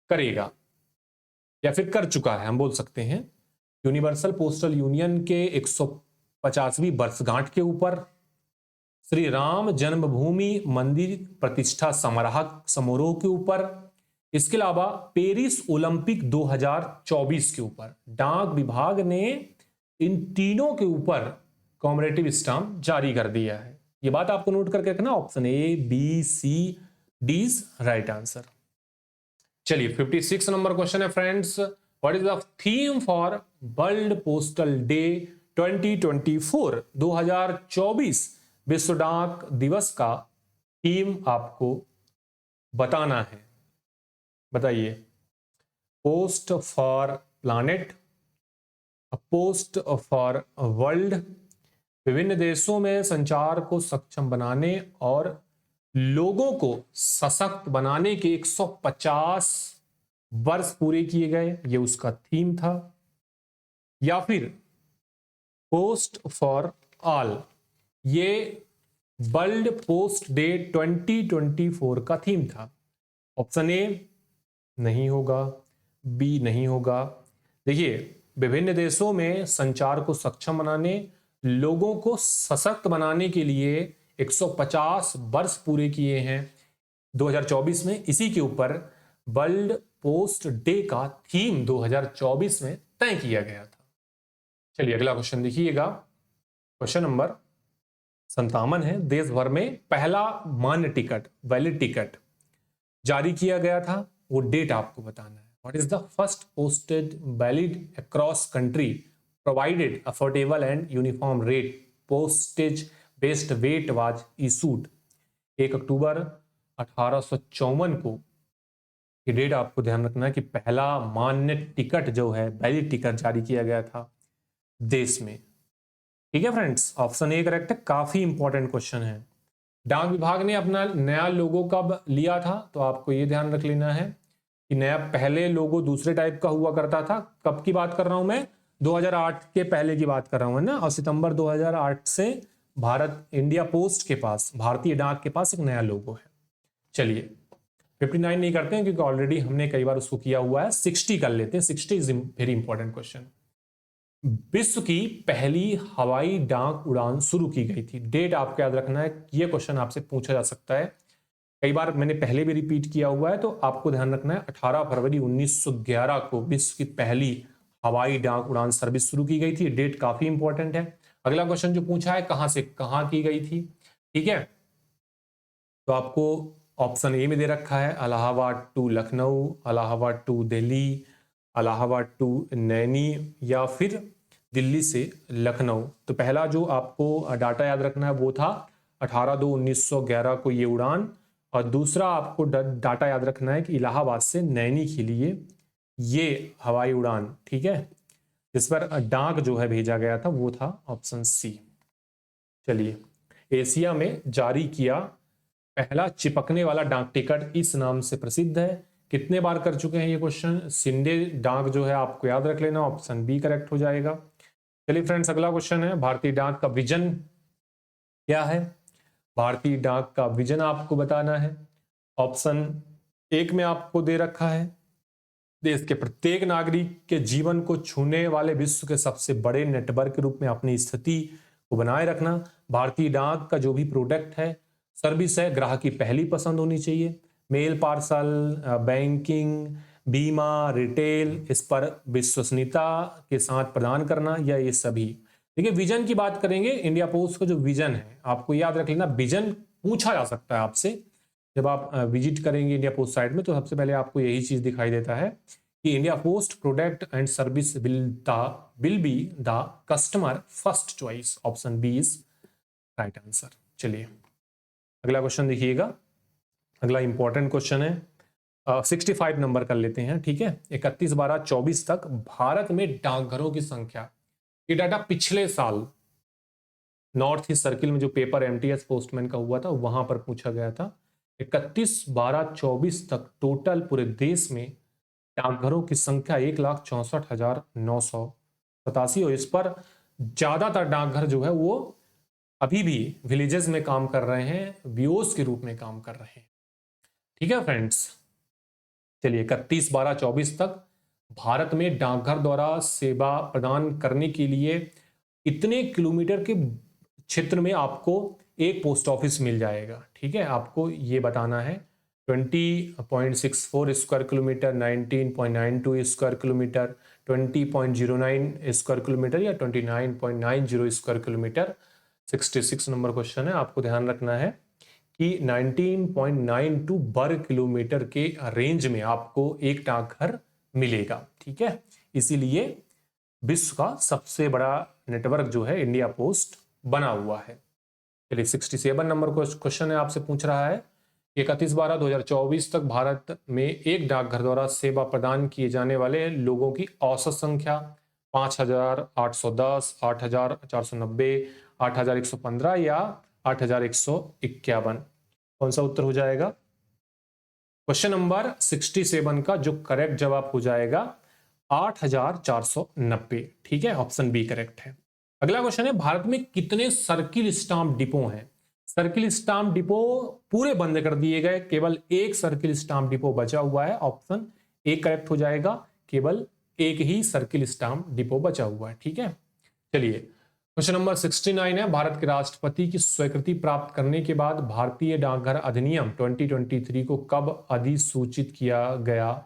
करेगा या फिर कर चुका है, हम बोल सकते हैं। यूनिवर्सल पोस्टल यूनियन के 150वीं वर्षगांठ के ऊपर, श्री राम जन्मभूमि मंदिर प्रतिष्ठा समारोह के ऊपर, इसके अलावा पेरिस ओलंपिक 2024 के ऊपर डाक विभाग ने इन तीनों के ऊपर कॉमरेटिव स्टाम्प जारी कर दिया है। ये बात आपको नोट करके रखना। Option A B C D is right answer. चलिए 56 नंबर क्वेश्चन है friends. What is the theme for world postal day 2024? 2024 विश्व डाक दिवस का थीम आपको बताना है। बताइए। Post for planet, post for world, विभिन्न देशों में संचार को सक्षम बनाने और लोगों को सशक्त बनाने के 150 वर्ष पूरे किए गए, ये उसका थीम था। या फिर पोस्ट फॉर ऑल, ये वर्ल्ड पोस्ट डे 2024 का थीम था। ऑप्शन ए नहीं होगा, बी नहीं होगा। देखिए, विभिन्न देशों में संचार को सक्षम बनाने, लोगों को सशक्त बनाने के लिए 150 वर्ष पूरे किए हैं 2024 में। इसी के ऊपर वर्ल्ड पोस्ट डे का थीम 2024 में तय किया गया था। चलिए अगला क्वेश्चन देखिएगा। क्वेश्चन नंबर 57 है। देश भर में पहला मान्य टिकट, वैलिड टिकट जारी किया गया था, वो डेट आपको बताना है। What is the first posted valid across country provided affordable and uniform rate postage based weight was issued? 1 अक्टूबर 1854 को, ये डेट आपको ध्यान रखना है कि पहला मान्य टिकट जो है, वैलिड टिकट जारी किया गया था देश में। ठीक है फ्रेंड्स, ऑप्शन ए करेक्ट है। काफी इंपॉर्टेंट क्वेश्चन है। डाक विभाग ने अपना नया लोगो कब लिया था, तो आपको ये ध्यान रख लेना है कि नया पहले लोगो दूसरे टाइप का हुआ करता था। कब की बात कर रहा हूं मैं? 2008 के पहले की बात कर रहा हूं ना। और सितंबर 2008 से इंडिया पोस्ट के पास, भारतीय डाक के पास एक नया लोगो है। चलिए 59 नहीं करते हैं क्योंकि ऑलरेडी हमने कई बार उसको किया हुआ है। 60 कर लेते हैं। 60 इज वेरी इंपॉर्टेंट क्वेश्चन। विश्व की पहली हवाई डाक उड़ान शुरू की गई थी। डेट आपको याद रखना है, यह क्वेश्चन आपसे पूछा जा सकता है। कई बार मैंने पहले भी रिपीट किया हुआ है, तो आपको ध्यान रखना है 18 फरवरी 1911 को विश्व की पहली हवाई डाक उड़ान सर्विस शुरू की गई थी। डेट काफी इंपॉर्टेंट है। अगला क्वेश्चन जो पूछा है कहां से कहां की गई थी, ठीक है, तो आपको ऑप्शन ए में दे रखा है Allahabad to Lucknow, Allahabad to Delhi, Allahabad to Naini, या फिर दिल्ली से लखनऊ। तो पहला जो आपको डाटा याद रखना है वो था 18/2/1911 को ये उड़ान, और दूसरा आपको डाटा याद रखना है कि इलाहाबाद से नैनी के लिए ये हवाई उड़ान, ठीक है, जिस पर डाक जो है भेजा गया था वो था ऑप्शन सी। चलिए, एशिया में जारी किया पहला चिपकने वाला डाक टिकट इस नाम से प्रसिद्ध है। कितने बार कर चुके हैं ये क्वेश्चन? सिंडे डाक जो है आपको याद रख लेना, ऑप्शन बी करेक्ट हो जाएगा। चलिए फ्रेंड्स, अगला क्वेश्चन है भारतीय डाक का विजन क्या है? भारतीय डाक का विजन आपको बताना है। ऑप्शन एक में आपको दे रखा है देश के प्रत्येक नागरिक के जीवन को छूने वाले विश्व के सबसे बड़े नेटवर्क के रूप में अपनी स्थिति को बनाए रखना। भारतीय डाक का जो भी प्रोडक्ट है, सर्विस है, ग्राहक की पहली पसंद होनी चाहिए। मेल पार्सल, बैंकिंग, बीमा, रिटेल, इस पर विश्वसनीयता के साथ प्रदान करना, या ये सभी। देखिए, विजन की बात करेंगे, इंडिया पोस्ट का जो विजन है आपको याद रख लेना। विजन पूछा जा सकता है आपसे जब आप विजिट करेंगे इंडिया पोस्ट साइट में, तो सबसे पहले आपको यही चीज दिखाई देता है कि India post product and service will be the customer first choice. Option B is right answer. चलिए अगला क्वेश्चन देखिएगा, अगला इंपॉर्टेंट क्वेश्चन है, 65 नंबर कर लेते हैं, ठीक है। 31/12/24 तक भारत में डाकघरों की संख्या, ये डाटा पिछले साल नॉर्थ ईस्ट सर्किल में जो पेपर एमटीएस पोस्टमैन का हुआ था वहां पर पूछा गया था। 31/12/24 तक टोटल पूरे देश में डाकघरों की संख्या 1,64,987, और इस पर ज्यादातर डाकघर जो है वो अभी भी विलेजेस में काम कर रहे हैं, वीओस के रूप में काम कर रहे हैं, ठीक है फ्रेंड्स। चलिए 31/12/24 तक भारत में डाकघर द्वारा सेवा प्रदान करने के लिए इतने किलोमीटर के क्षेत्र में आपको एक पोस्ट ऑफिस मिल जाएगा, ठीक है। आपको ये बताना है 20.64 square kilometre, 19.92 square kilometre, 20.09 square kilometre या 29.90 स्क्वायर किलोमीटर। 66 नंबर क्वेश्चन है, आपको ध्यान रखना है कि 19.92 वर्ग किलोमीटर के रेंज में आपको एक डाकघर मिलेगा, ठीक है। इसीलिए विश्व का सबसे बड़ा नेटवर्क जो है इंडिया पोस्ट बना हुआ है। चलिए 67 नंबर क्वेश्चन है, आपसे पूछ रहा है 31/12/2024 तक भारत में एक डाकघर द्वारा सेवा प्रदान किए जाने वाले लोगों की औसत संख्या 5,810, 8,490, 8,115 या 8,151। कौन सा उत्तर हो जाएगा? क्वेश्चन नंबर 67 का जो करेक्ट जवाब हो जाएगा 8,490, ठीक है, ऑप्शन बी करेक्ट है। अगला क्वेश्चन है, भारत में कितने सर्किल स्टाम्प डिपो हैं? सर्किल स्टाम्प डिपो पूरे बंद कर दिए गए, केवल एक सर्किल स्टाम्प डिपो बचा हुआ है, ऑप्शन ए करेक्ट हो जाएगा, केवल एक ही सर्किल स्टाम्प डिपो बचा हुआ है, ठीक है। चलिए क्वेश्चन नंबर 69 है, भारत के राष्ट्रपति की स्वीकृति प्राप्त करने के बाद भारतीय डाकघर अधिनियम 2023 को कब अधिसूचित किया गया?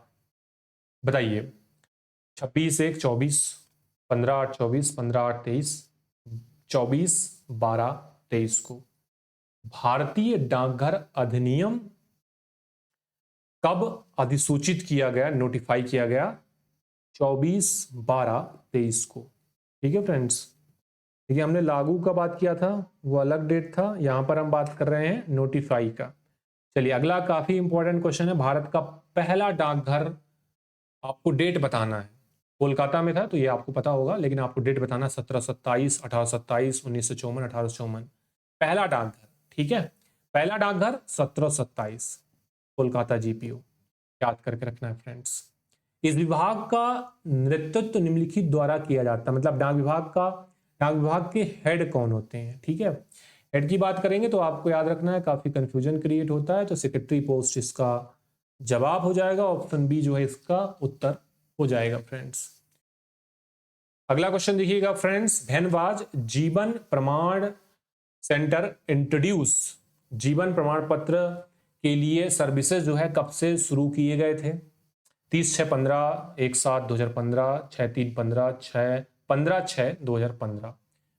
बताइए। 26/1/24, 15/8/24, 15/8/23, 24/12/23 को भारतीय डाकघर अधिनियम कब अधिसूचित किया गया, नोटिफाई किया गया? 24/12/23 को, ठीक है फ्रेंड्स। देखिए हमने लागू का बात किया था, वो अलग डेट था, यहां पर हम बात कर रहे हैं नोटिफाई का। चलिए अगला काफी इंपॉर्टेंट क्वेश्चन है, भारत का पहला डाकघर, आपको डेट बताना है। कोलकाता में था तो ये आपको पता होगा, लेकिन आपको डेट बताना 1727, 1827, 1954, 1854, पहला डाकघर, ठीक है। पहला डाकघर 1727, कोलकाता जीपीओ, याद करके रखना है फ्रेंड्स। इस विभाग का नेतृत्व निम्नलिखित द्वारा किया जाता है, मतलब डाक विभाग के हेड कौन होते हैं, ठीक है। हेड की बात करेंगे तो आपको याद रखना है, काफी कंफ्यूजन क्रिएट होता है, तो सेक्रेटरी पोस्ट इसका जवाब हो जाएगा, ऑप्शन बी जो है इसका उत्तर हो जाएगा फ्रेंड्स। अगला क्वेश्चन देखिएगा फ्रेंड्स, धनबाद जीवन प्रमाण सेंटर इंट्रोड्यूस, जीवन प्रमाण पत्र के लिए सर्विसेज जो है कब से शुरू किए गए थे? 30/6/15, 1/7/2015, 6/3/15, 15/6/2015।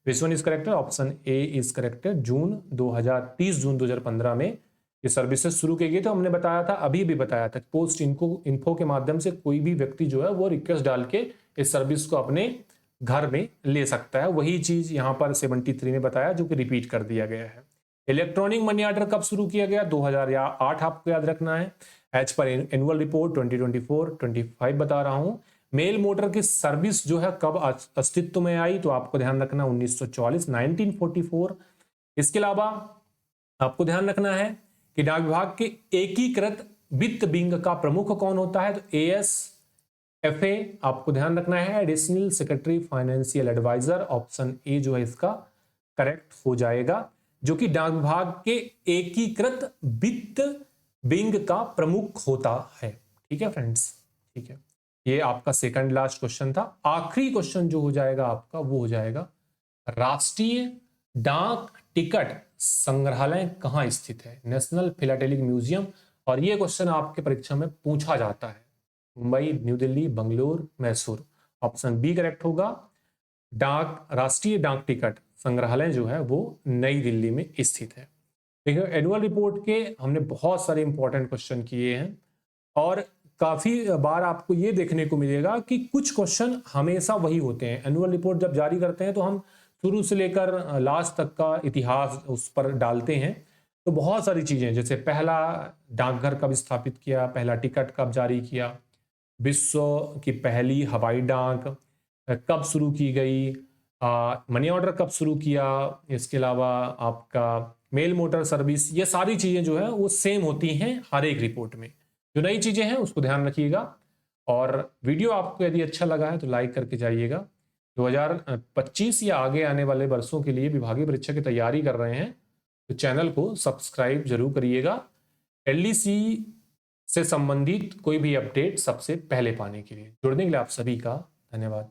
Which one is correct? Option A is correct. जून 2015 में ये सर्विसेज शुरू की गई, तो हमने बताया था, अभी भी बताया था, पोस्ट इन्फो के माध्यम से कोई भी व्यक्ति जो है वो रिक्वेस्ट डाल के इस सर्विस को अपने घर में ले सकता है। वही चीज यहाँ पर 73 में बताया, जो कि रिपीट कर दिया गया है। इलेक्ट्रॉनिक मनी ऑर्डर कब शुरू किया गया? 2008, आपको याद रखना है। एज पर एनुअल रिपोर्ट 2024-25 बता रहा हूं। मेल मोटर की सर्विस जो है कब अस्तित्व में आई? तो आपको ध्यान रखना 1944, 1944। इसके अलावा आपको ध्यान रखना है कि डाक विभाग के एकीकृत वित्त विंग का प्रमुख कौन होता है? तो ASFA आपको ध्यान रखना है, additional secretary financial advisor, option A जो है इसका करेक्ट हो जाएगा, जो कि डाक विभाग के एकीकृत वित्त विंग का प्रमुख होता है, ठीक है फ्रेंड्स, ठीक है। ये आपका सेकंड लास्ट क्वेश्चन था। आखिरी क्वेश्चन जो हो जाएगा आपका वो हो जाएगा, राष्ट्रीय डाक टिकट संग्रहालय कहां स्थित है? National philatelic museum. और ये क्वेश्चन आपके परीक्षा में पूछा जाता है, Mumbai, New Delhi, Bangalore, Mysore. Option B correct होगा। राष्ट्रीय डाक टिकट संग्रहालय जो है वो नई दिल्ली में स्थित है। देखिए एनुअल रिपोर्ट के हमने बहुत सारे इंपॉर्टेंट क्वेश्चन किए हैं, और काफी बार आपको ये देखने को मिलेगा कि कुछ क्वेश्चन हमेशा वही होते हैं। एनुअल रिपोर्ट जब जारी करते हैं तो हम शुरू से लेकर लास्ट तक का इतिहास उस पर डालते हैं, तो बहुत सारी चीज़ें, जैसे पहला डाकघर कब स्थापित किया, पहला टिकट कब जारी किया, विश्व की पहली हवाई डाक कब शुरू की गई, मनी ऑर्डर कब शुरू किया, इसके अलावा आपका मेल मोटर सर्विस, ये सारी चीज़ें जो है वो सेम होती हैं हर एक रिपोर्ट में। जो नई चीज़ें हैं उसको ध्यान रखिएगा। और वीडियो आपको यदि अच्छा लगा है तो लाइक करके जाइएगा। 2025 या आगे आने वाले वर्षों के लिए विभागीय परीक्षा की तैयारी कर रहे हैं तो चैनल को सब्सक्राइब जरूर करिएगा, एलडीसी से संबंधित कोई भी अपडेट सबसे पहले पाने के लिए। जुड़ने के लिए आप सभी का धन्यवाद।